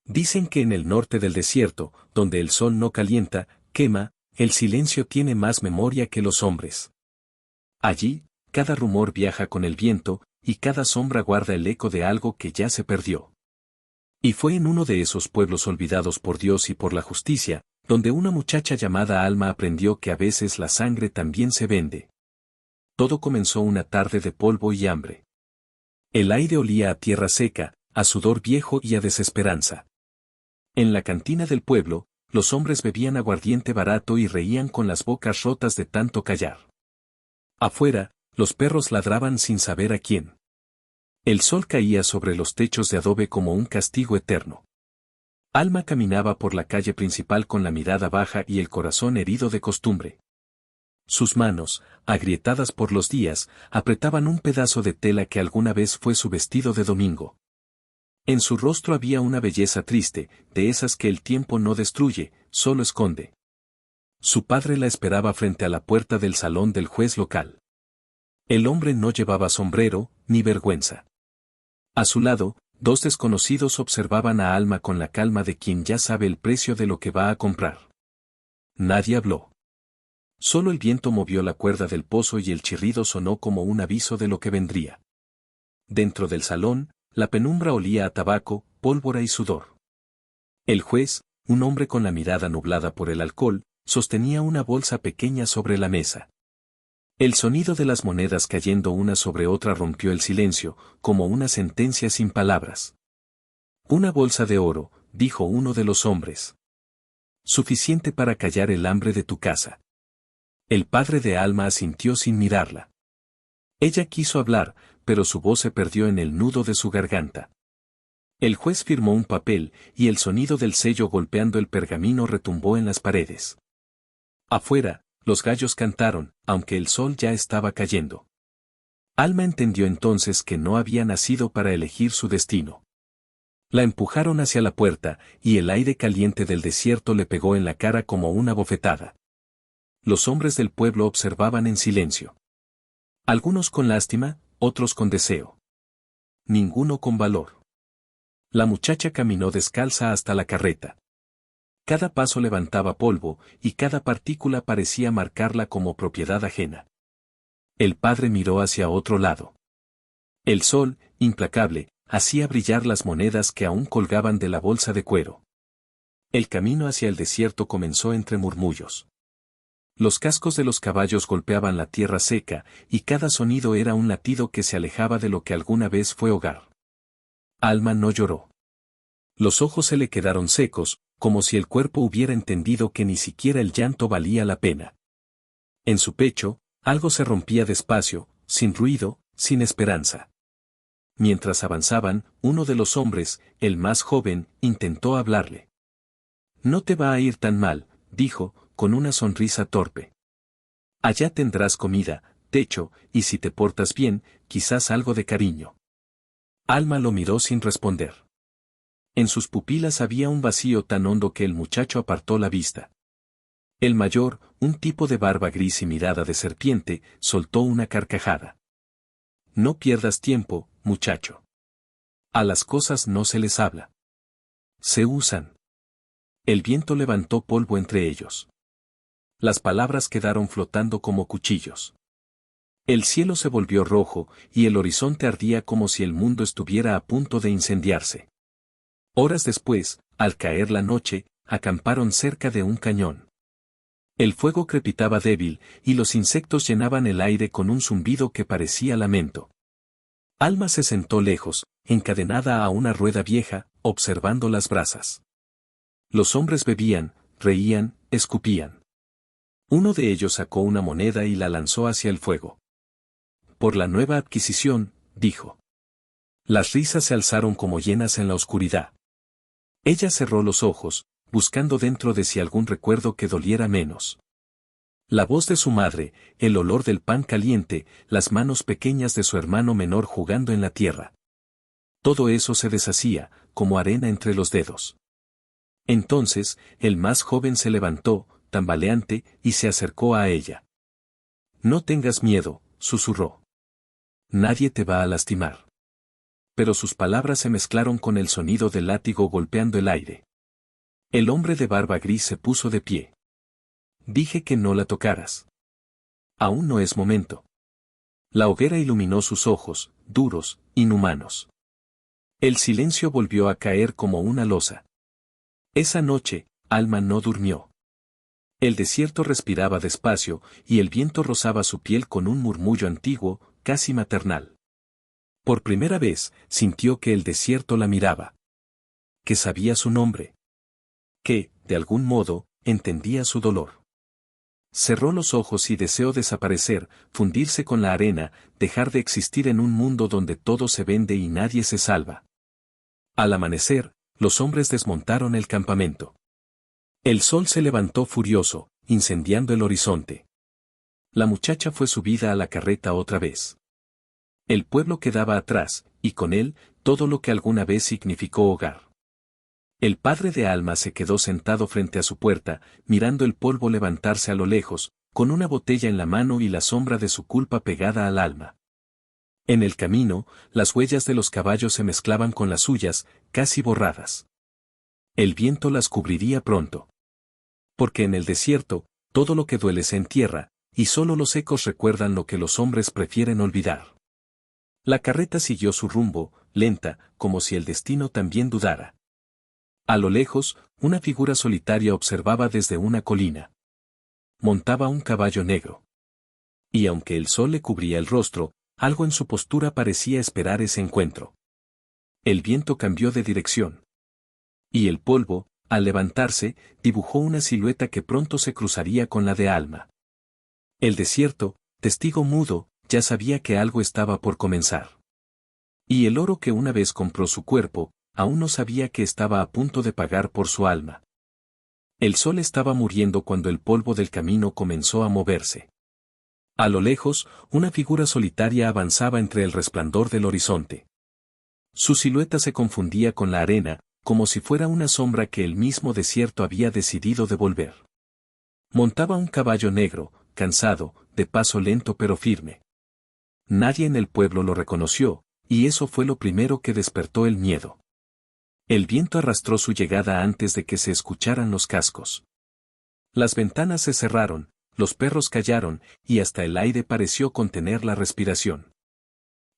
Dicen que en el norte del desierto, donde el sol no calienta, quema, el silencio tiene más memoria que los hombres. Allí, cada rumor viaja con el viento, y cada sombra guarda el eco de algo que ya se perdió. Y fue en uno de esos pueblos olvidados por Dios y por la justicia, donde una muchacha llamada Alma aprendió que a veces la sangre también se vende. Todo comenzó una tarde de polvo y hambre. El aire olía a tierra seca, a sudor viejo y a desesperanza. En la cantina del pueblo, los hombres bebían aguardiente barato y reían con las bocas rotas de tanto callar. Afuera, los perros ladraban sin saber a quién. El sol caía sobre los techos de adobe como un castigo eterno. Alma caminaba por la calle principal con la mirada baja y el corazón herido de costumbre. Sus manos, agrietadas por los días, apretaban un pedazo de tela que alguna vez fue su vestido de domingo. En su rostro había una belleza triste, de esas que el tiempo no destruye, solo esconde. Su padre la esperaba frente a la puerta del salón del juez local. El hombre no llevaba sombrero, ni vergüenza. A su lado, dos desconocidos observaban a Alma con la calma de quien ya sabe el precio de lo que va a comprar. Nadie habló. Solo el viento movió la cuerda del pozo y el chirrido sonó como un aviso de lo que vendría. Dentro del salón, la penumbra olía a tabaco, pólvora y sudor. El juez, un hombre con la mirada nublada por el alcohol, sostenía una bolsa pequeña sobre la mesa. El sonido de las monedas cayendo una sobre otra rompió el silencio, como una sentencia sin palabras. Una bolsa de oro, dijo uno de los hombres. Suficiente para callar el hambre de tu casa. El padre de Alma asintió sin mirarla. Ella quiso hablar, pero su voz se perdió en el nudo de su garganta. El juez firmó un papel, y el sonido del sello golpeando el pergamino retumbó en las paredes. Afuera, los gallos cantaron, aunque el sol ya estaba cayendo. Alma entendió entonces que no había nacido para elegir su destino. La empujaron hacia la puerta, y el aire caliente del desierto le pegó en la cara como una bofetada. Los hombres del pueblo observaban en silencio. Algunos con lástima, otros con deseo. Ninguno con valor. La muchacha caminó descalza hasta la carreta. Cada paso levantaba polvo, y cada partícula parecía marcarla como propiedad ajena. El padre miró hacia otro lado. El sol, implacable, hacía brillar las monedas que aún colgaban de la bolsa de cuero. El camino hacia el desierto comenzó entre murmullos. Los cascos de los caballos golpeaban la tierra seca, y cada sonido era un latido que se alejaba de lo que alguna vez fue hogar. Alma no lloró. Los ojos se le quedaron secos, como si el cuerpo hubiera entendido que ni siquiera el llanto valía la pena. En su pecho, algo se rompía despacio, sin ruido, sin esperanza. Mientras avanzaban, uno de los hombres, el más joven, intentó hablarle. No te va a ir tan mal, dijo, con una sonrisa torpe. Allá tendrás comida, techo, y si te portas bien, quizás algo de cariño. Alma lo miró sin responder. En sus pupilas había un vacío tan hondo que el muchacho apartó la vista. El mayor, un tipo de barba gris y mirada de serpiente, soltó una carcajada. No pierdas tiempo, muchacho. A las cosas no se les habla. Se usan. El viento levantó polvo entre ellos. Las palabras quedaron flotando como cuchillos. El cielo se volvió rojo, y el horizonte ardía como si el mundo estuviera a punto de incendiarse. Horas después, al caer la noche, acamparon cerca de un cañón. El fuego crepitaba débil, y los insectos llenaban el aire con un zumbido que parecía lamento. Alma se sentó lejos, encadenada a una rueda vieja, observando las brasas. Los hombres bebían, reían, escupían. Uno de ellos sacó una moneda y la lanzó hacia el fuego. Por la nueva adquisición, dijo. Las risas se alzaron como llenas en la oscuridad. Ella cerró los ojos, buscando dentro de sí algún recuerdo que doliera menos. La voz de su madre, el olor del pan caliente, las manos pequeñas de su hermano menor jugando en la tierra. Todo eso se deshacía, como arena entre los dedos. Entonces, el más joven se levantó, tambaleante, y se acercó a ella. No tengas miedo, susurró. Nadie te va a lastimar. pero sus palabras se mezclaron con el sonido del látigo golpeando el aire. El hombre de barba gris se puso de pie. Dije que no la tocaras. Aún no es momento. La hoguera iluminó sus ojos, duros, inhumanos. El silencio volvió a caer como una losa. Esa noche, Alma no durmió. El desierto respiraba despacio, y el viento rozaba su piel con un murmullo antiguo, casi maternal. Por primera vez, sintió que el desierto la miraba. Que sabía su nombre. Que, de algún modo, entendía su dolor. Cerró los ojos y deseó desaparecer, fundirse con la arena, dejar de existir en un mundo donde todo se vende y nadie se salva. Al amanecer, los hombres desmontaron el campamento. El sol se levantó furioso, incendiando el horizonte. La muchacha fue subida a la carreta otra vez. El pueblo quedaba atrás, y con él, todo lo que alguna vez significó hogar. El padre de Alma se quedó sentado frente a su puerta, mirando el polvo levantarse a lo lejos, con una botella en la mano y la sombra de su culpa pegada al alma. En el camino, las huellas de los caballos se mezclaban con las suyas, casi borradas. El viento las cubriría pronto. Porque en el desierto, todo lo que duele se entierra, y solo los ecos recuerdan lo que los hombres prefieren olvidar. La carreta siguió su rumbo, lenta, como si el destino también dudara. A lo lejos, una figura solitaria observaba desde una colina. Montaba un caballo negro. Y aunque el sol le cubría el rostro, algo en su postura parecía esperar ese encuentro. El viento cambió de dirección. Y el polvo, al levantarse, dibujó una silueta que pronto se cruzaría con la de Alma. El desierto, testigo mudo, ya sabía que algo estaba por comenzar. Y el oro que una vez compró su cuerpo, aún no sabía que estaba a punto de pagar por su alma. El sol estaba muriendo cuando el polvo del camino comenzó a moverse. A lo lejos, una figura solitaria avanzaba entre el resplandor del horizonte. Su silueta se confundía con la arena, como si fuera una sombra que el mismo desierto había decidido devolver. Montaba un caballo negro, cansado, de paso lento pero firme. Nadie en el pueblo lo reconoció, y eso fue lo primero que despertó el miedo. El viento arrastró su llegada antes de que se escucharan los cascos. Las ventanas se cerraron, los perros callaron, y hasta el aire pareció contener la respiración.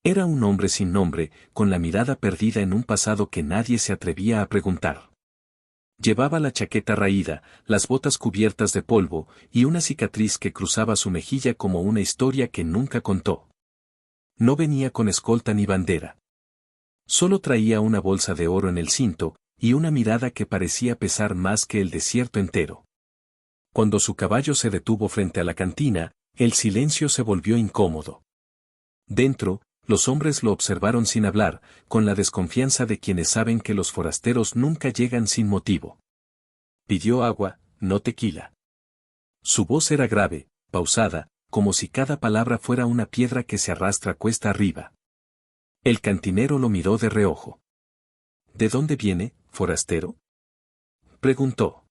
Era un hombre sin nombre, con la mirada perdida en un pasado que nadie se atrevía a preguntar. Llevaba la chaqueta raída, las botas cubiertas de polvo, y una cicatriz que cruzaba su mejilla como una historia que nunca contó. No venía con escolta ni bandera. Solo traía una bolsa de oro en el cinto, y una mirada que parecía pesar más que el desierto entero. Cuando su caballo se detuvo frente a la cantina, el silencio se volvió incómodo. Dentro, los hombres lo observaron sin hablar, con la desconfianza de quienes saben que los forasteros nunca llegan sin motivo. Pidió agua, no tequila. Su voz era grave, pausada, como si cada palabra fuera una piedra que se arrastra cuesta arriba. El cantinero lo miró de reojo. ¿De dónde viene, forastero?, preguntó.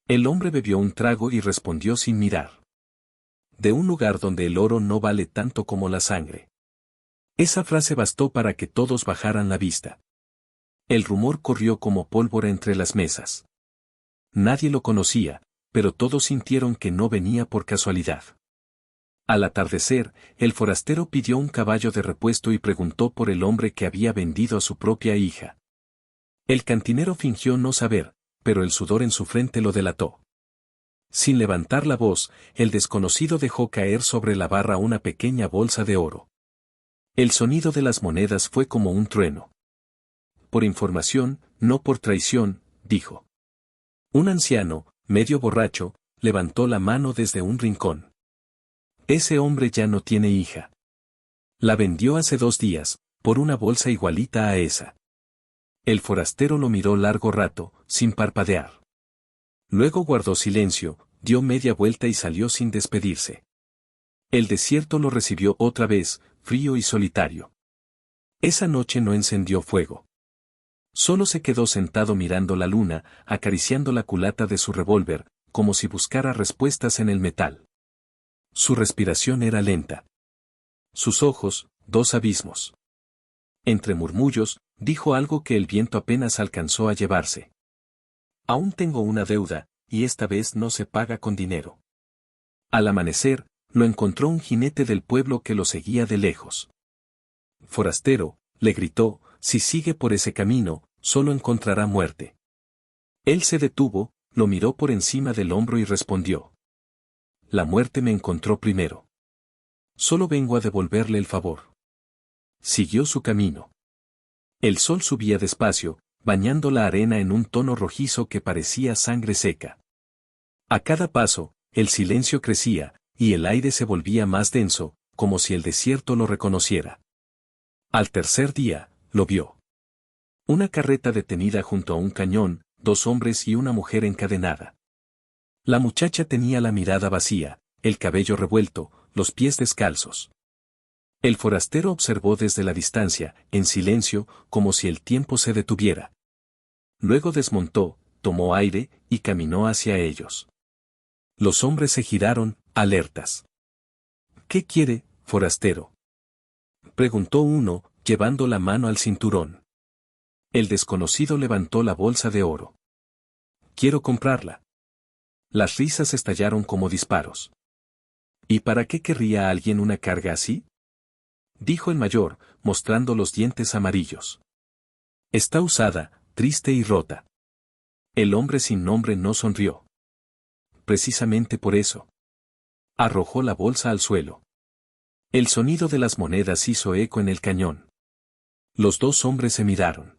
El hombre bebió un trago y respondió sin mirar. De un lugar donde el oro no vale tanto como la sangre. Esa frase bastó para que todos bajaran la vista. El rumor corrió como pólvora entre las mesas. Nadie lo conocía, pero todos sintieron que no venía por casualidad. Al atardecer, el forastero pidió un caballo de repuesto y preguntó por el hombre que había vendido a su propia hija. El cantinero fingió no saber, pero el sudor en su frente lo delató. Sin levantar la voz, el desconocido dejó caer sobre la barra una pequeña bolsa de oro. El sonido de las monedas fue como un trueno. Por información, no por traición, dijo. Un anciano, medio borracho, levantó la mano desde un rincón. Ese hombre ya no tiene hija. La vendió hace 2 días, por una bolsa igualita a esa. El forastero lo miró largo rato, sin parpadear. Luego guardó silencio, dio media vuelta y salió sin despedirse. El desierto lo recibió otra vez, frío y solitario. Esa noche no encendió fuego. Solo se quedó sentado mirando la luna, acariciando la culata de su revólver, como si buscara respuestas en el metal. Su respiración era lenta. Sus ojos, 2 abismos. Entre murmullos, dijo algo que el viento apenas alcanzó a llevarse. Aún tengo una deuda, y esta vez no se paga con dinero. Al amanecer, lo encontró un jinete del pueblo que lo seguía de lejos. Forastero, le gritó, si sigue por ese camino, solo encontrará muerte. Él se detuvo, lo miró por encima del hombro y respondió. La muerte me encontró primero. Solo vengo a devolverle el favor. Siguió su camino. El sol subía despacio, bañando la arena en un tono rojizo que parecía sangre seca. A cada paso, el silencio crecía, y el aire se volvía más denso, como si el desierto lo reconociera. Al tercer día, lo vio. Una carreta detenida junto a un cañón, 2 hombres y una mujer encadenada. La muchacha tenía la mirada vacía, el cabello revuelto, los pies descalzos. El forastero observó desde la distancia, en silencio, como si el tiempo se detuviera. Luego desmontó, tomó aire, y caminó hacia ellos. Los hombres se giraron, alertas. ¿Qué quiere, forastero?, preguntó uno, llevando la mano al cinturón. El desconocido levantó la bolsa de oro. Quiero comprarla. Las risas estallaron como disparos. ¿Y para qué querría alguien una carga así?, dijo el mayor, mostrando los dientes amarillos. Está usada, triste y rota. El hombre sin nombre no sonrió. Precisamente por eso. Arrojó la bolsa al suelo. El sonido de las monedas hizo eco en el cañón. Los 2 hombres se miraron.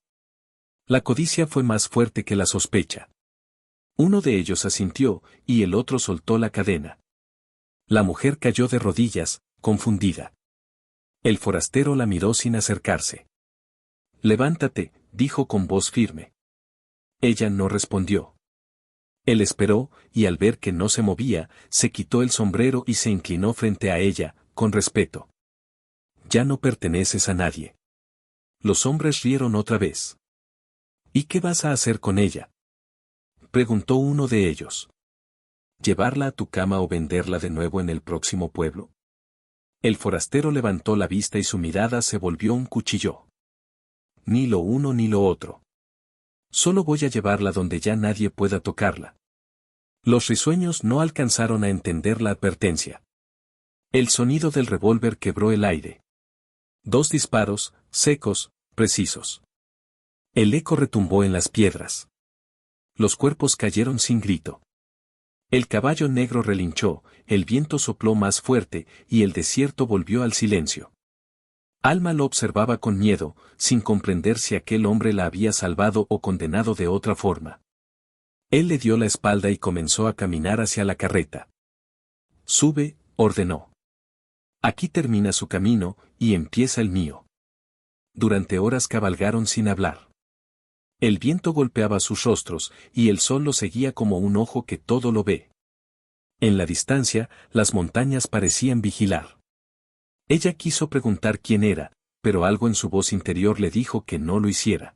La codicia fue más fuerte que la sospecha. Uno de ellos asintió, y el otro soltó la cadena. La mujer cayó de rodillas, confundida. El forastero la miró sin acercarse. Levántate, dijo con voz firme. Ella no respondió. Él esperó, y al ver que no se movía, se quitó el sombrero y se inclinó frente a ella, con respeto. Ya no perteneces a nadie. Los hombres rieron otra vez. ¿Y qué vas a hacer con ella?, preguntó uno de ellos. ¿Llevarla a tu cama o venderla de nuevo en el próximo pueblo? El forastero levantó la vista y su mirada se volvió un cuchillo. Ni lo uno ni lo otro. Solo voy a llevarla donde ya nadie pueda tocarla. Los risueños no alcanzaron a entender la advertencia. El sonido del revólver quebró el aire. 2 disparos, secos, precisos. El eco retumbó en las piedras. Los cuerpos cayeron sin grito. El caballo negro relinchó, el viento sopló más fuerte, y el desierto volvió al silencio. Alma lo observaba con miedo, sin comprender si aquel hombre la había salvado o condenado de otra forma. Él le dio la espalda y comenzó a caminar hacia la carreta. Sube, ordenó. Aquí termina su camino, y empieza el mío. Durante horas cabalgaron sin hablar. El viento golpeaba sus rostros, y el sol los seguía como un ojo que todo lo ve. En la distancia, las montañas parecían vigilar. Ella quiso preguntar quién era, pero algo en su voz interior le dijo que no lo hiciera.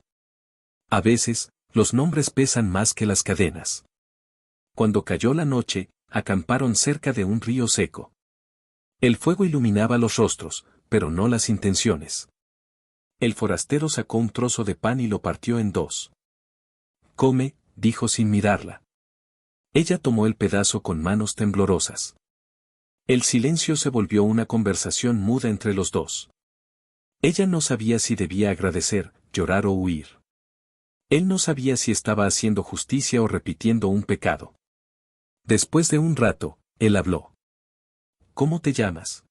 A veces, los nombres pesan más que las cadenas. Cuando cayó la noche, acamparon cerca de un río seco. El fuego iluminaba los rostros, pero no las intenciones. El forastero sacó un trozo de pan y lo partió en 2. Come, dijo sin mirarla. Ella tomó el pedazo con manos temblorosas. El silencio se volvió una conversación muda entre los 2. Ella no sabía si debía agradecer, llorar o huir. Él no sabía si estaba haciendo justicia o repitiendo un pecado. Después de un rato, él habló. ¿Cómo te llamas?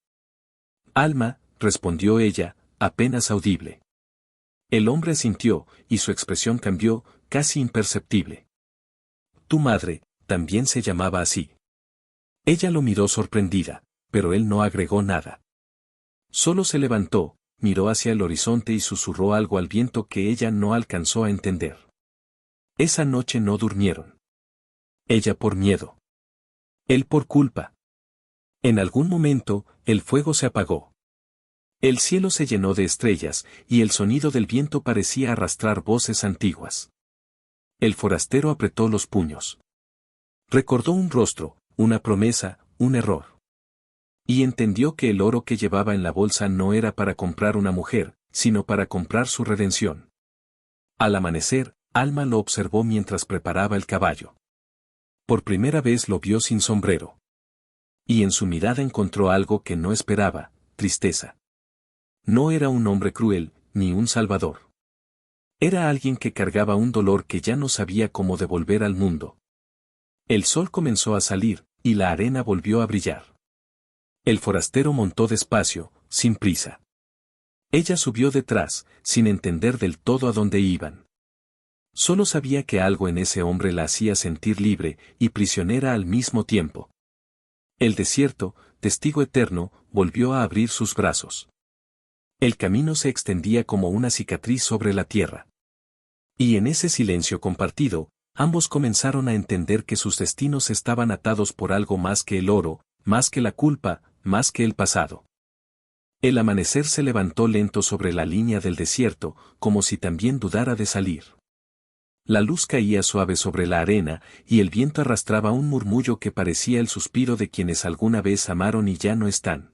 Alma, respondió ella, apenas audible. El hombre asintió, y su expresión cambió, casi imperceptible. Tu madre, también se llamaba así. Ella lo miró sorprendida, pero él no agregó nada. Solo se levantó, miró hacia el horizonte y susurró algo al viento que ella no alcanzó a entender. Esa noche no durmieron. Ella por miedo. Él por culpa. En algún momento, el fuego se apagó. El cielo se llenó de estrellas, y el sonido del viento parecía arrastrar voces antiguas. El forastero apretó los puños. Recordó un rostro, una promesa, un error. Y entendió que el oro que llevaba en la bolsa no era para comprar una mujer, sino para comprar su redención. Al amanecer, Alma lo observó mientras preparaba el caballo. Por primera vez lo vio sin sombrero. Y en su mirada encontró algo que no esperaba, tristeza. No era un hombre cruel, ni un salvador. Era alguien que cargaba un dolor que ya no sabía cómo devolver al mundo. El sol comenzó a salir, y la arena volvió a brillar. El forastero montó despacio, sin prisa. Ella subió detrás, sin entender del todo a dónde iban. Solo sabía que algo en ese hombre la hacía sentir libre y prisionera al mismo tiempo. El desierto, testigo eterno, volvió a abrir sus brazos. El camino se extendía como una cicatriz sobre la tierra. Y en ese silencio compartido, ambos comenzaron a entender que sus destinos estaban atados por algo más que el oro, más que la culpa, más que el pasado. El amanecer se levantó lento sobre la línea del desierto, como si también dudara de salir. La luz caía suave sobre la arena, y el viento arrastraba un murmullo que parecía el suspiro de quienes alguna vez amaron y ya no están.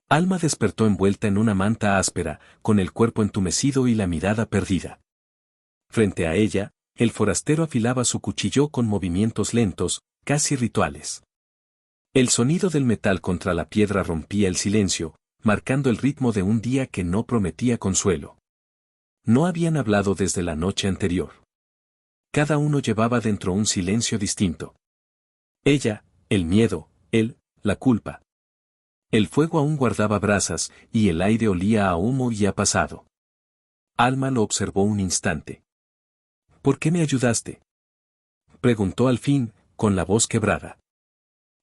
Alma despertó envuelta en una manta áspera, con el cuerpo entumecido y la mirada perdida. Frente a ella, el forastero afilaba su cuchillo con movimientos lentos, casi rituales. El sonido del metal contra la piedra rompía el silencio, marcando el ritmo de un día que no prometía consuelo. No habían hablado desde la noche anterior. Cada uno llevaba dentro un silencio distinto. Ella, el miedo, él, la culpa. El fuego aún guardaba brasas, y el aire olía a humo y a pasado. Alma lo observó un instante. ¿Por qué me ayudaste?, preguntó al fin, con la voz quebrada.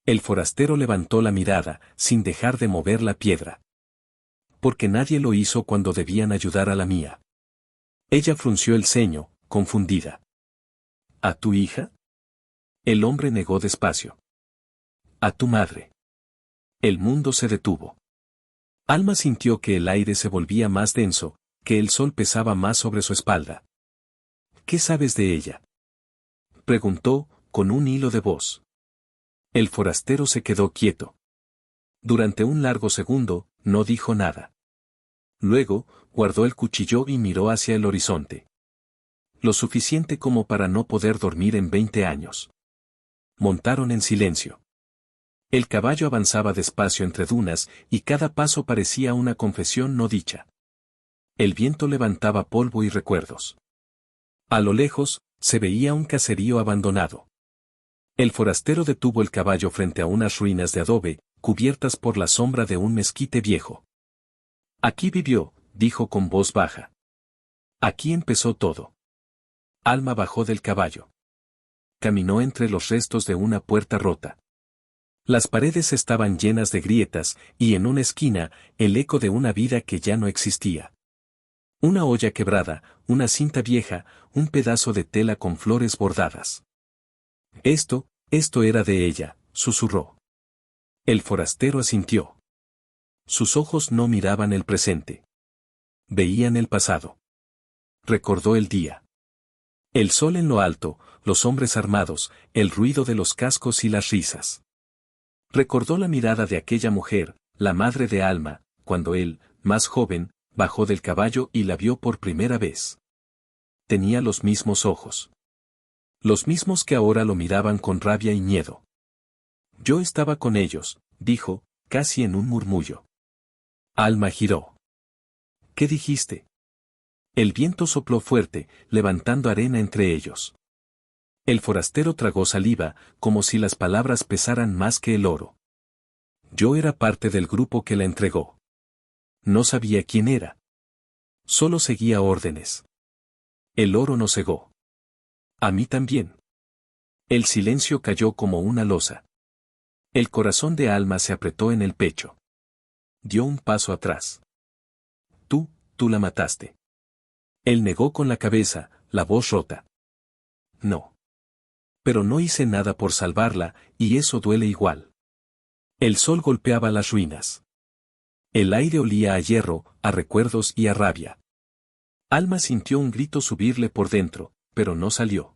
El forastero levantó la mirada, sin dejar de mover la piedra. Porque nadie lo hizo cuando debían ayudar a la mía. Ella frunció el ceño, confundida. ¿A tu hija? El hombre negó despacio. A tu madre. El mundo se detuvo. Alma sintió que el aire se volvía más denso, que el sol pesaba más sobre su espalda. ¿Qué sabes de ella?, preguntó, con un hilo de voz. El forastero se quedó quieto. Durante un largo segundo, no dijo nada. Luego, guardó el cuchillo y miró hacia el horizonte. Lo suficiente como para no poder dormir en 20 años. Montaron en silencio. El caballo avanzaba despacio entre dunas, y cada paso parecía una confesión no dicha. El viento levantaba polvo y recuerdos. A lo lejos, se veía un caserío abandonado. El forastero detuvo el caballo frente a unas ruinas de adobe, cubiertas por la sombra de un mezquite viejo. Aquí vivió, dijo con voz baja. Aquí empezó todo. Alma bajó del caballo. Caminó entre los restos de una puerta rota. Las paredes estaban llenas de grietas, y en una esquina, el eco de una vida que ya no existía. Una olla quebrada, una cinta vieja, un pedazo de tela con flores bordadas. Esto era de ella, susurró. El forastero asintió. Sus ojos no miraban el presente. Veían el pasado. Recordó el día. El sol en lo alto, los hombres armados, el ruido de los cascos y las risas. Recordó la mirada de aquella mujer, la madre de Alma, cuando él, más joven, bajó del caballo y la vio por primera vez. Tenía los mismos ojos. Los mismos que ahora lo miraban con rabia y miedo. Yo estaba con ellos, dijo, casi en un murmullo. Alma giró. ¿Qué dijiste? El viento sopló fuerte, levantando arena entre ellos. El forastero tragó saliva, como si las palabras pesaran más que el oro. Yo era parte del grupo que la entregó. No sabía quién era. Solo seguía órdenes. El oro nos cegó. A mí también. El silencio cayó como una losa. El corazón de Alma se apretó en el pecho. Dio un paso atrás. Tú la mataste. Él negó con la cabeza, la voz rota. No. Pero no hice nada por salvarla, y eso duele igual. El sol golpeaba las ruinas. El aire olía a hierro, a recuerdos y a rabia. Alma sintió un grito subirle por dentro, pero no salió.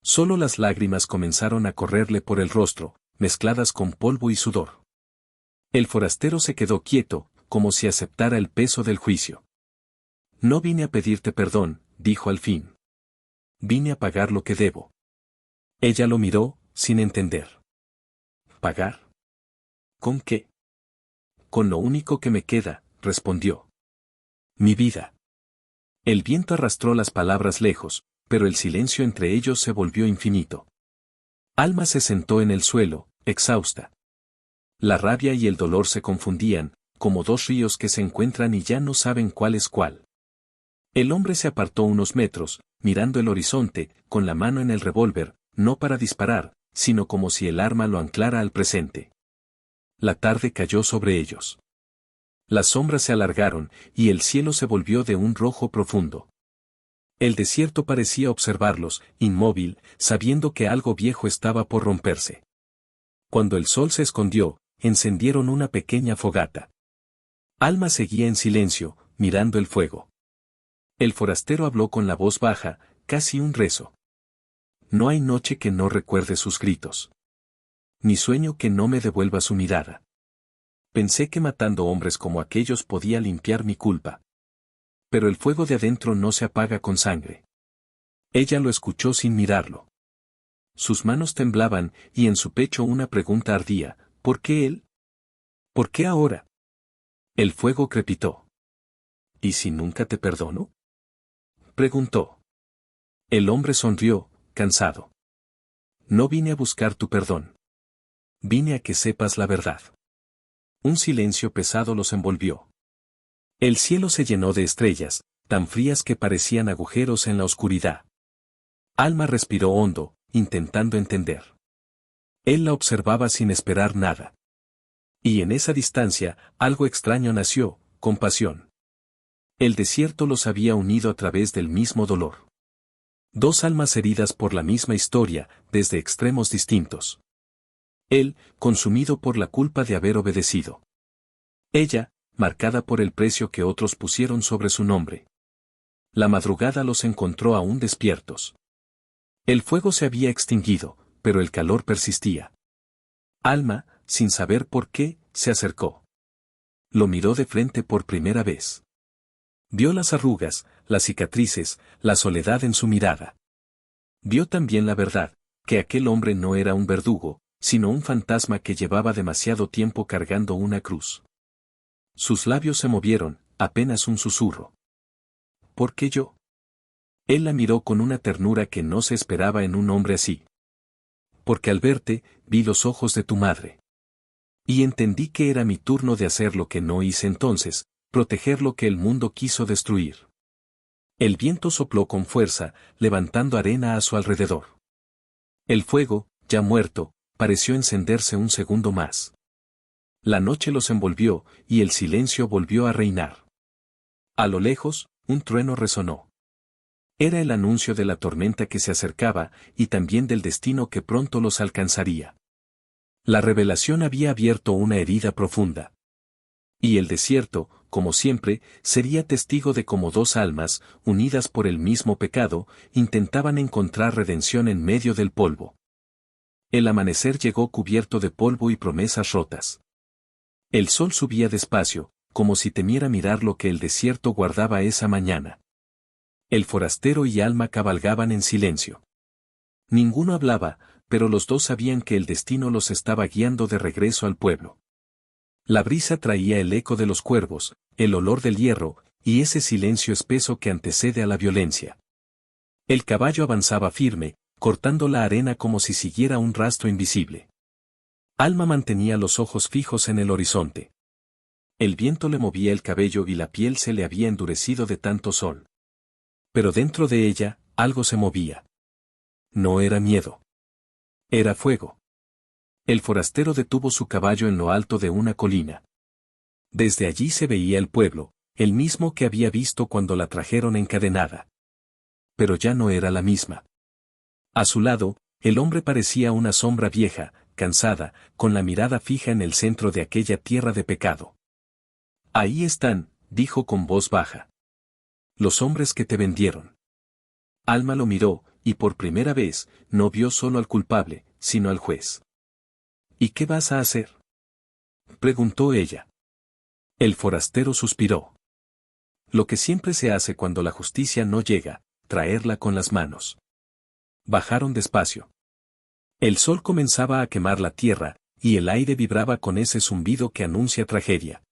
Solo las lágrimas comenzaron a correrle por el rostro, mezcladas con polvo y sudor. El forastero se quedó quieto, como si aceptara el peso del juicio. No vine a pedirte perdón, dijo al fin. Vine a pagar lo que debo. Ella lo miró, sin entender. ¿Pagar? ¿Con qué? Con lo único que me queda, respondió. Mi vida. El viento arrastró las palabras lejos, pero el silencio entre ellos se volvió infinito. Alma se sentó en el suelo, exhausta. La rabia y el dolor se confundían, como dos ríos que se encuentran y ya no saben cuál es cuál. El hombre se apartó unos metros, mirando el horizonte, con la mano en el revólver, no para disparar, sino como si el arma lo anclara al presente. La tarde cayó sobre ellos. Las sombras se alargaron, y el cielo se volvió de un rojo profundo. El desierto parecía observarlos, inmóvil, sabiendo que algo viejo estaba por romperse. Cuando el sol se escondió, encendieron una pequeña fogata. Alma seguía en silencio, mirando el fuego. El forastero habló con la voz baja, casi un rezo. No hay noche que no recuerde sus gritos. Ni sueño que no me devuelva su mirada. Pensé que matando hombres como aquellos podía limpiar mi culpa. Pero el fuego de adentro no se apaga con sangre. Ella lo escuchó sin mirarlo. Sus manos temblaban, y en su pecho una pregunta ardía: ¿por qué él? ¿Por qué ahora? El fuego crepitó. ¿Y si nunca te perdono? Preguntó. El hombre sonrió, cansado. No vine a buscar tu perdón. Vine a que sepas la verdad. Un silencio pesado los envolvió. El cielo se llenó de estrellas, tan frías que parecían agujeros en la oscuridad. Alma respiró hondo, intentando entender. Él la observaba sin esperar nada. Y en esa distancia, algo extraño nació: compasión. El desierto los había unido a través del mismo dolor. Dos almas heridas por la misma historia, desde extremos distintos. Él, consumido por la culpa de haber obedecido. Ella, marcada por el precio que otros pusieron sobre su nombre. La madrugada los encontró aún despiertos. El fuego se había extinguido, pero el calor persistía. Alma, sin saber por qué, se acercó. Lo miró de frente por primera vez. Vio las arrugas, las cicatrices, la soledad en su mirada. Vio también la verdad, que aquel hombre no era un verdugo, sino un fantasma que llevaba demasiado tiempo cargando una cruz. Sus labios se movieron, apenas un susurro. ¿Por qué yo? Él la miró con una ternura que no se esperaba en un hombre así. Porque al verte, vi los ojos de tu madre. Y entendí que era mi turno de hacer lo que no hice entonces, proteger lo que el mundo quiso destruir. El viento sopló con fuerza, levantando arena a su alrededor. El fuego, ya muerto, pareció encenderse un segundo más. La noche los envolvió, y el silencio volvió a reinar. A lo lejos, un trueno resonó. Era el anuncio de la tormenta que se acercaba, y también del destino que pronto los alcanzaría. La revelación había abierto una herida profunda. Y el desierto, como siempre, sería testigo de cómo dos almas, unidas por el mismo pecado, intentaban encontrar redención en medio del polvo. El amanecer llegó cubierto de polvo y promesas rotas. El sol subía despacio, como si temiera mirar lo que el desierto guardaba esa mañana. El forastero y Alma cabalgaban en silencio. Ninguno hablaba, pero los dos sabían que el destino los estaba guiando de regreso al pueblo. La brisa traía el eco de los cuervos, el olor del hierro, y ese silencio espeso que antecede a la violencia. El caballo avanzaba firme, cortando la arena como si siguiera un rastro invisible. Alma mantenía los ojos fijos en el horizonte. El viento le movía el cabello y la piel se le había endurecido de tanto sol. Pero dentro de ella, algo se movía. No era miedo. Era fuego. El forastero detuvo su caballo en lo alto de una colina. Desde allí se veía el pueblo, el mismo que había visto cuando la trajeron encadenada. Pero ya no era la misma. A su lado, el hombre parecía una sombra vieja, cansada, con la mirada fija en el centro de aquella tierra de pecado. Ahí están, dijo con voz baja. Los hombres que te vendieron. Alma lo miró, y por primera vez, no vio solo al culpable, sino al juez. ¿Y qué vas a hacer? Preguntó ella. El forastero suspiró. Lo que siempre se hace cuando la justicia no llega, traerla con las manos. Bajaron despacio. El sol comenzaba a quemar la tierra, y el aire vibraba con ese zumbido que anuncia tragedia.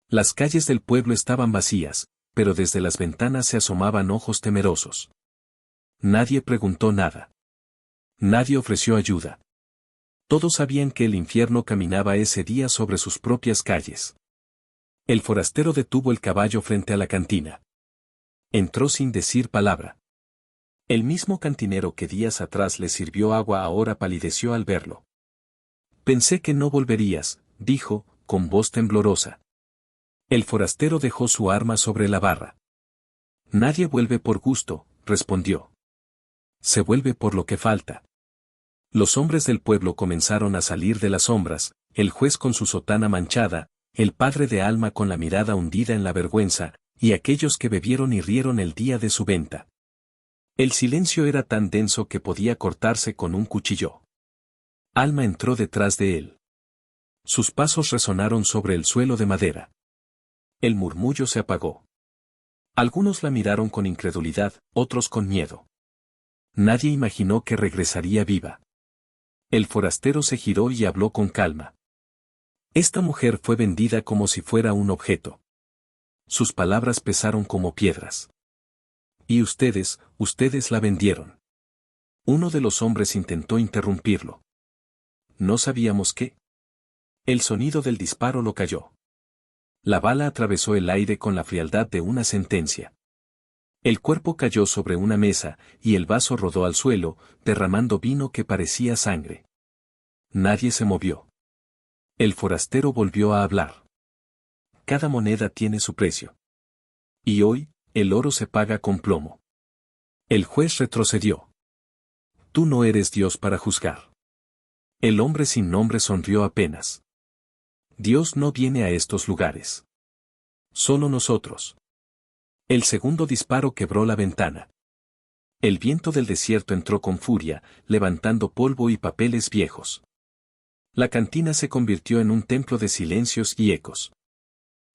Las calles del pueblo estaban vacías, pero desde las ventanas se asomaban ojos temerosos. Nadie preguntó nada. Nadie ofreció ayuda. Todos sabían que el infierno caminaba ese día sobre sus propias calles. El forastero detuvo el caballo frente a la cantina. Entró sin decir palabra. El mismo cantinero que días atrás le sirvió agua ahora palideció al verlo. Pensé que no volverías, dijo, con voz temblorosa. El forastero dejó su arma sobre la barra. Nadie vuelve por gusto, respondió. Se vuelve por lo que falta. Los hombres del pueblo comenzaron a salir de las sombras, el juez con su sotana manchada, el padre de Alma con la mirada hundida en la vergüenza, y aquellos que bebieron y rieron el día de su venta. El silencio era tan denso que podía cortarse con un cuchillo. Alma entró detrás de él. Sus pasos resonaron sobre el suelo de madera. El murmullo se apagó. Algunos la miraron con incredulidad, otros con miedo. Nadie imaginó que regresaría viva. El forastero se giró y habló con calma. Esta mujer fue vendida como si fuera un objeto. Sus palabras pesaron como piedras. Y ustedes la vendieron. Uno de los hombres intentó interrumpirlo. No sabíamos qué. El sonido del disparo lo calló. La bala atravesó el aire con la frialdad de una sentencia. El cuerpo cayó sobre una mesa, y el vaso rodó al suelo, derramando vino que parecía sangre. Nadie se movió. El forastero volvió a hablar. Cada moneda tiene su precio. Y hoy, el oro se paga con plomo. El juez retrocedió. Tú no eres Dios para juzgar. El hombre sin nombre sonrió apenas. Dios no viene a estos lugares. Solo nosotros. El segundo disparo quebró la ventana. El viento del desierto entró con furia, levantando polvo y papeles viejos. La cantina se convirtió en un templo de silencios y ecos.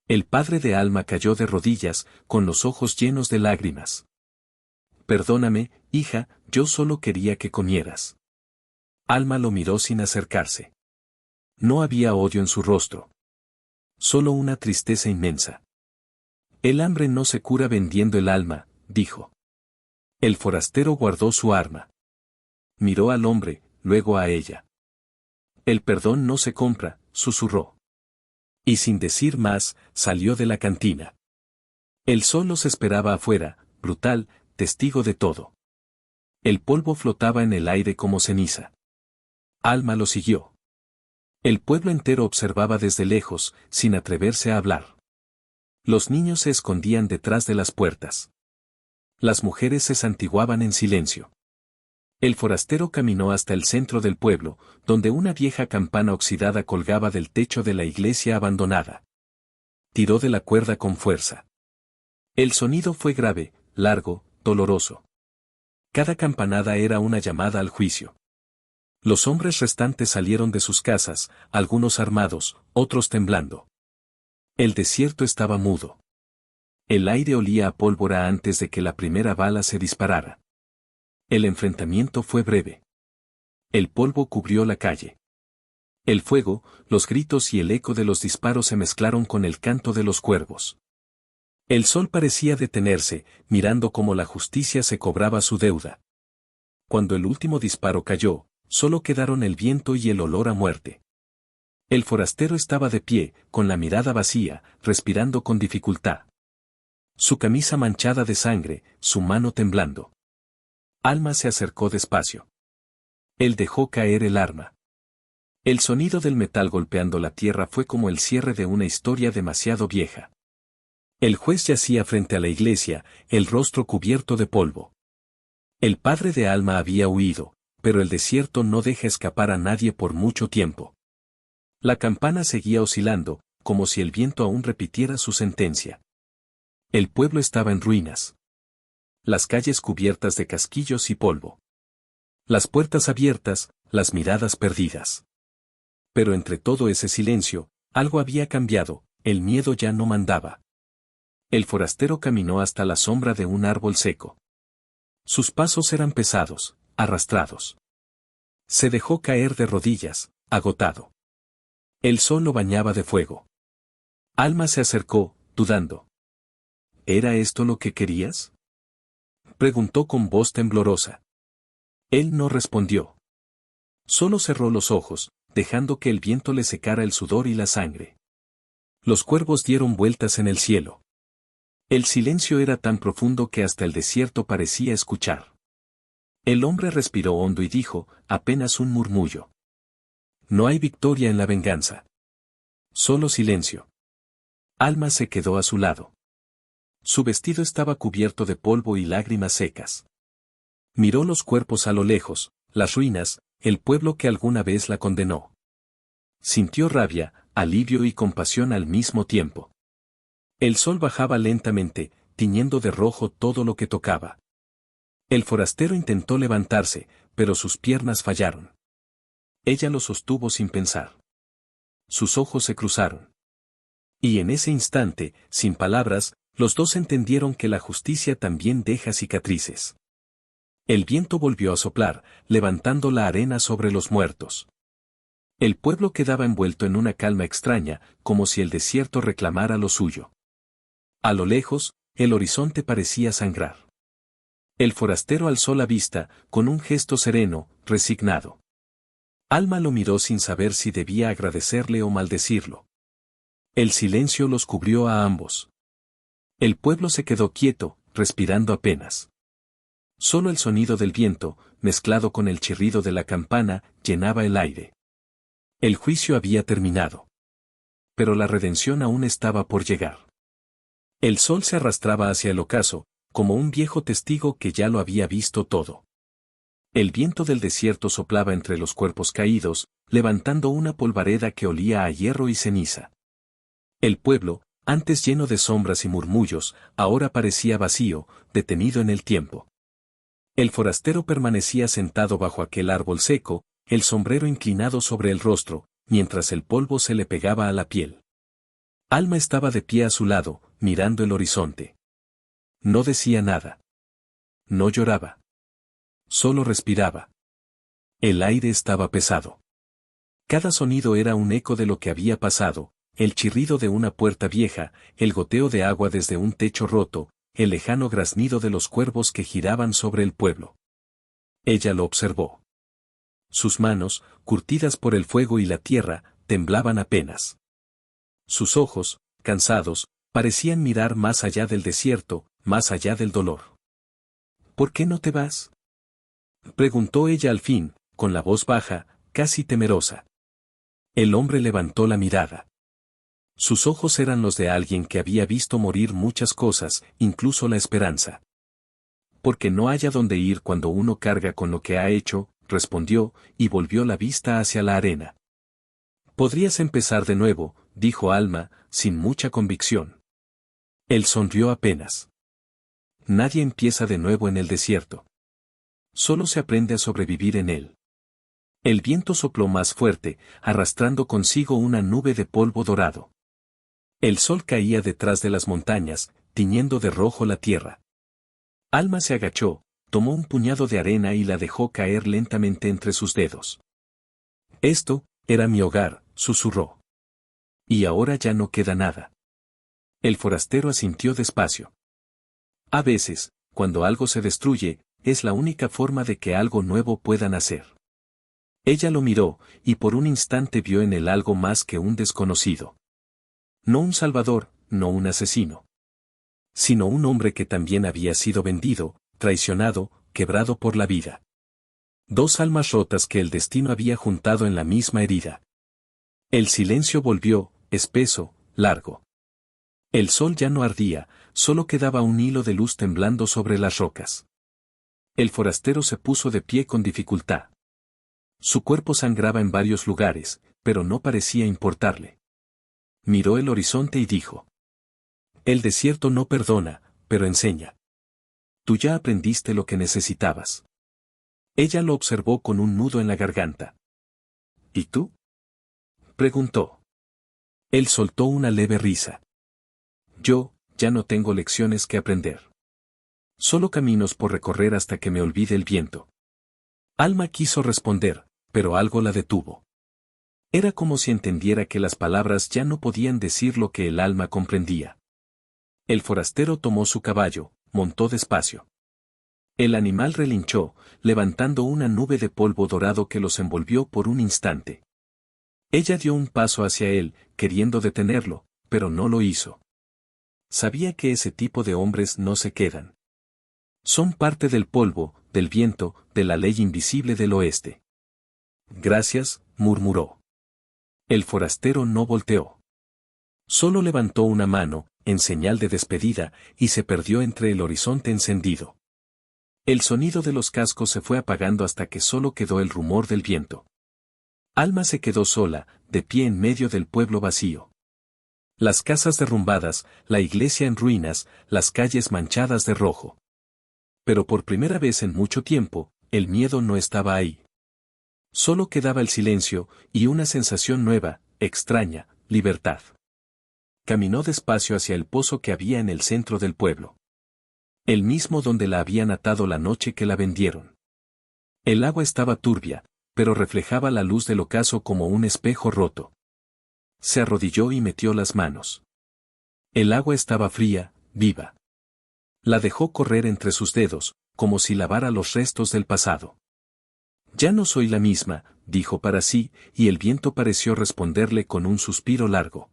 El padre de Alma cayó de rodillas, con los ojos llenos de lágrimas. Perdóname, hija, yo solo quería que comieras. Alma lo miró sin acercarse. No había odio en su rostro. Solo una tristeza inmensa. El hambre no se cura vendiendo el alma, dijo. El forastero guardó su arma. Miró al hombre, luego a ella. El perdón no se compra, susurró. Y sin decir más, salió de la cantina. El sol los esperaba afuera, brutal, testigo de todo. El polvo flotaba en el aire como ceniza. Alma lo siguió. El pueblo entero observaba desde lejos, sin atreverse a hablar. Los niños se escondían detrás de las puertas. Las mujeres se santiguaban en silencio. El forastero caminó hasta el centro del pueblo, donde una vieja campana oxidada colgaba del techo de la iglesia abandonada. Tiró de la cuerda con fuerza. El sonido fue grave, largo, doloroso. Cada campanada era una llamada al juicio. Los hombres restantes salieron de sus casas, algunos armados, otros temblando. El desierto estaba mudo. El aire olía a pólvora antes de que la primera bala se disparara. El enfrentamiento fue breve. El polvo cubrió la calle. El fuego, los gritos y el eco de los disparos se mezclaron con el canto de los cuervos. El sol parecía detenerse, mirando cómo la justicia se cobraba su deuda. Cuando el último disparo cayó, solo quedaron el viento y el olor a muerte. El forastero estaba de pie, con la mirada vacía, respirando con dificultad. Su camisa manchada de sangre, su mano temblando. Alma se acercó despacio. Él dejó caer el arma. El sonido del metal golpeando la tierra fue como el cierre de una historia demasiado vieja. El juez yacía frente a la iglesia, el rostro cubierto de polvo. El padre de Alma había huido, pero el desierto no deja escapar a nadie por mucho tiempo. La campana seguía oscilando, como si el viento aún repitiera su sentencia. El pueblo estaba en ruinas. Las calles cubiertas de casquillos y polvo. Las puertas abiertas, las miradas perdidas. Pero entre todo ese silencio, algo había cambiado, el miedo ya no mandaba. El forastero caminó hasta la sombra de un árbol seco. Sus pasos eran pesados, arrastrados. Se dejó caer de rodillas, agotado. El sol lo bañaba de fuego. Alma se acercó, dudando. ¿Era esto lo que querías? Preguntó con voz temblorosa. Él no respondió. Solo cerró los ojos, dejando que el viento le secara el sudor y la sangre. Los cuervos dieron vueltas en el cielo. El silencio era tan profundo que hasta el desierto parecía escuchar. El hombre respiró hondo y dijo, apenas un murmullo. No hay victoria en la venganza. Solo silencio. Alma se quedó a su lado. Su vestido estaba cubierto de polvo y lágrimas secas. Miró los cuerpos a lo lejos, las ruinas, el pueblo que alguna vez la condenó. Sintió rabia, alivio y compasión al mismo tiempo. El sol bajaba lentamente, tiñendo de rojo todo lo que tocaba. El forastero intentó levantarse, pero sus piernas fallaron. Ella lo sostuvo sin pensar. Sus ojos se cruzaron. Y en ese instante, sin palabras, los dos entendieron que la justicia también deja cicatrices. El viento volvió a soplar, levantando la arena sobre los muertos. El pueblo quedaba envuelto en una calma extraña, como si el desierto reclamara lo suyo. A lo lejos, el horizonte parecía sangrar. El forastero alzó la vista, con un gesto sereno, resignado. Alma lo miró sin saber si debía agradecerle o maldecirlo. El silencio los cubrió a ambos. El pueblo se quedó quieto, respirando apenas. Solo el sonido del viento, mezclado con el chirrido de la campana, llenaba el aire. El juicio había terminado. Pero la redención aún estaba por llegar. El sol se arrastraba hacia el ocaso, como un viejo testigo que ya lo había visto todo. El viento del desierto soplaba entre los cuerpos caídos, levantando una polvareda que olía a hierro y ceniza. El pueblo, antes lleno de sombras y murmullos, ahora parecía vacío, detenido en el tiempo. El forastero permanecía sentado bajo aquel árbol seco, el sombrero inclinado sobre el rostro, mientras el polvo se le pegaba a la piel. Alma estaba de pie a su lado, mirando el horizonte. No decía nada. No lloraba. Solo respiraba. El aire estaba pesado. Cada sonido era un eco de lo que había pasado, el chirrido de una puerta vieja, el goteo de agua desde un techo roto, el lejano graznido de los cuervos que giraban sobre el pueblo. Ella lo observó. Sus manos, curtidas por el fuego y la tierra, temblaban apenas. Sus ojos, cansados, parecían mirar más allá del desierto, más allá del dolor. ¿Por qué no te vas? Preguntó ella al fin, con la voz baja, casi temerosa. El hombre levantó la mirada. Sus ojos eran los de alguien que había visto morir muchas cosas, incluso la esperanza. Porque no haya dónde ir cuando uno carga con lo que ha hecho, respondió, y volvió la vista hacia la arena. Podrías empezar de nuevo, dijo Alma, sin mucha convicción. Él sonrió apenas. Nadie empieza de nuevo en el desierto. Solo se aprende a sobrevivir en él. El viento sopló más fuerte, arrastrando consigo una nube de polvo dorado. El sol caía detrás de las montañas, tiñendo de rojo la tierra. Alma se agachó, tomó un puñado de arena y la dejó caer lentamente entre sus dedos. Esto, era mi hogar, susurró. Y ahora ya no queda nada. El forastero asintió despacio. A veces, cuando algo se destruye, es la única forma de que algo nuevo pueda nacer. Ella lo miró, y por un instante vio en él algo más que un desconocido. No un salvador, no un asesino. Sino un hombre que también había sido vendido, traicionado, quebrado por la vida. Dos almas rotas que el destino había juntado en la misma herida. El silencio volvió, espeso, largo. El sol ya no ardía, solo quedaba un hilo de luz temblando sobre las rocas. El forastero se puso de pie con dificultad. Su cuerpo sangraba en varios lugares, pero no parecía importarle. Miró el horizonte y dijo: El desierto no perdona, pero enseña. Tú ya aprendiste lo que necesitabas. Ella lo observó con un nudo en la garganta. ¿Y tú? Preguntó. Él soltó una leve risa. Yo ya no tengo lecciones que aprender. Solo caminos por recorrer hasta que me olvide el viento. Alma quiso responder, pero algo la detuvo. Era como si entendiera que las palabras ya no podían decir lo que el alma comprendía. El forastero tomó su caballo, montó despacio. El animal relinchó, levantando una nube de polvo dorado que los envolvió por un instante. Ella dio un paso hacia él, queriendo detenerlo, pero no lo hizo. Sabía que ese tipo de hombres no se quedan. Son parte del polvo, del viento, de la ley invisible del oeste. Gracias, murmuró. El forastero no volteó. Solo levantó una mano, en señal de despedida, y se perdió entre el horizonte encendido. El sonido de los cascos se fue apagando hasta que solo quedó el rumor del viento. Alma se quedó sola, de pie en medio del pueblo vacío. Las casas derrumbadas, la iglesia en ruinas, las calles manchadas de rojo. Pero por primera vez en mucho tiempo, el miedo no estaba ahí. Solo quedaba el silencio, y una sensación nueva, extraña, libertad. Caminó despacio hacia el pozo que había en el centro del pueblo. El mismo donde la habían atado la noche que la vendieron. El agua estaba turbia, pero reflejaba la luz del ocaso como un espejo roto. Se arrodilló y metió las manos. El agua estaba fría, viva. La dejó correr entre sus dedos, como si lavara los restos del pasado. Ya no soy la misma, dijo para sí, y el viento pareció responderle con un suspiro largo.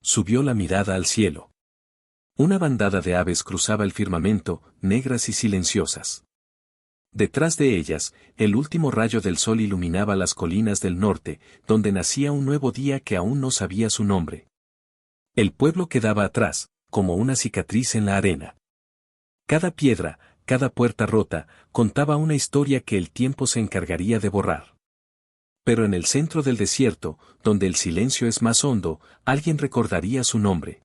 Subió la mirada al cielo. Una bandada de aves cruzaba el firmamento, negras y silenciosas. Detrás de ellas, el último rayo del sol iluminaba las colinas del norte, donde nacía un nuevo día que aún no sabía su nombre. El pueblo quedaba atrás, como una cicatriz en la arena. Cada piedra, cada puerta rota, contaba una historia que el tiempo se encargaría de borrar. Pero en el centro del desierto, donde el silencio es más hondo, alguien recordaría su nombre.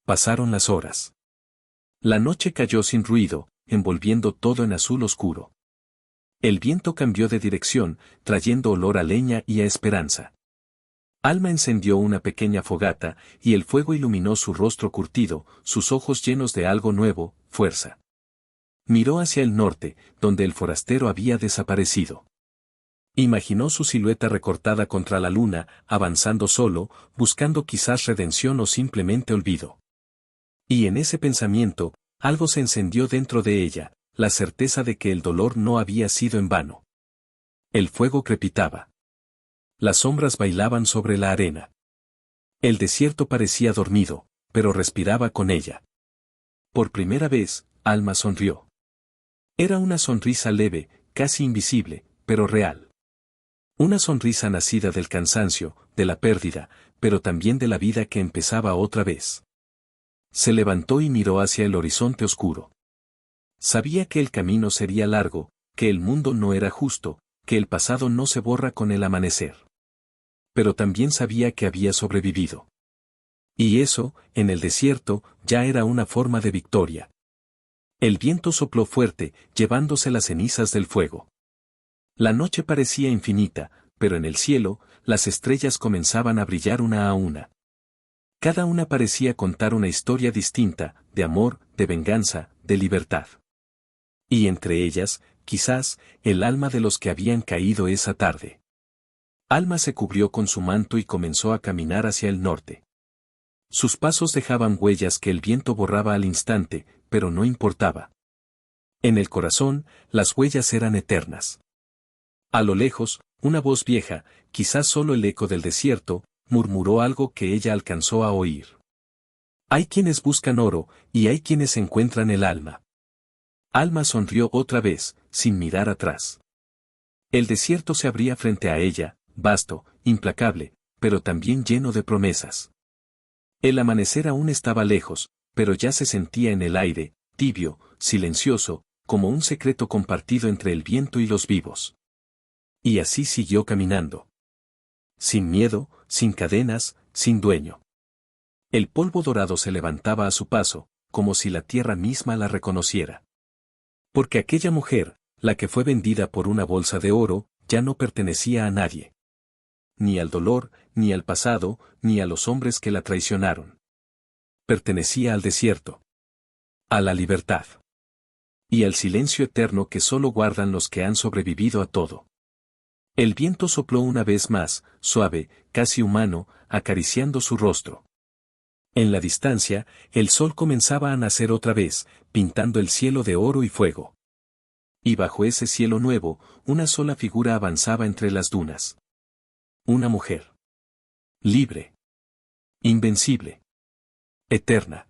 Pasaron las horas. La noche cayó sin ruido, envolviendo todo en azul oscuro. El viento cambió de dirección, trayendo olor a leña y a esperanza. Alma encendió una pequeña fogata, y el fuego iluminó su rostro curtido, sus ojos llenos de algo nuevo, fuerza. Miró hacia el norte, donde el forastero había desaparecido. Imaginó su silueta recortada contra la luna, avanzando solo, buscando quizás redención o simplemente olvido. Y en ese pensamiento, algo se encendió dentro de ella, la certeza de que el dolor no había sido en vano. El fuego crepitaba. Las sombras bailaban sobre la arena. El desierto parecía dormido, pero respiraba con ella. Por primera vez, Alma sonrió. Era una sonrisa leve, casi invisible, pero real. Una sonrisa nacida del cansancio, de la pérdida, pero también de la vida que empezaba otra vez. Se levantó y miró hacia el horizonte oscuro. Sabía que el camino sería largo, que el mundo no era justo, que el pasado no se borra con el amanecer. Pero también sabía que había sobrevivido. Y eso, en el desierto, ya era una forma de victoria. El viento sopló fuerte, llevándose las cenizas del fuego. La noche parecía infinita, pero en el cielo, las estrellas comenzaban a brillar una a una. Cada una parecía contar una historia distinta, de amor, de venganza, de libertad. Y entre ellas, quizás, el alma de los que habían caído esa tarde. Alma se cubrió con su manto y comenzó a caminar hacia el norte. Sus pasos dejaban huellas que el viento borraba al instante, pero no importaba. En el corazón, las huellas eran eternas. A lo lejos, una voz vieja, quizás solo el eco del desierto, murmuró algo que ella alcanzó a oír. Hay quienes buscan oro, y hay quienes encuentran el alma. Alma sonrió otra vez, sin mirar atrás. El desierto se abría frente a ella, vasto, implacable, pero también lleno de promesas. El amanecer aún estaba lejos, pero ya se sentía en el aire, tibio, silencioso, como un secreto compartido entre el viento y los vivos. Y así siguió caminando. Sin miedo, sin cadenas, sin dueño. El polvo dorado se levantaba a su paso, como si la tierra misma la reconociera. Porque aquella mujer, la que fue vendida por una bolsa de oro, ya no pertenecía a nadie. Ni al dolor, ni al pasado, ni a los hombres que la traicionaron. pertenecía al desierto, a la libertad y al silencio eterno que solo guardan los que han sobrevivido a todo. El viento sopló una vez más, suave, casi humano, acariciando su rostro. En la distancia, el sol comenzaba a nacer otra vez, pintando el cielo de oro y fuego. Y bajo ese cielo nuevo, una sola figura avanzaba entre las dunas. Una mujer. Libre. Invencible. Eterna.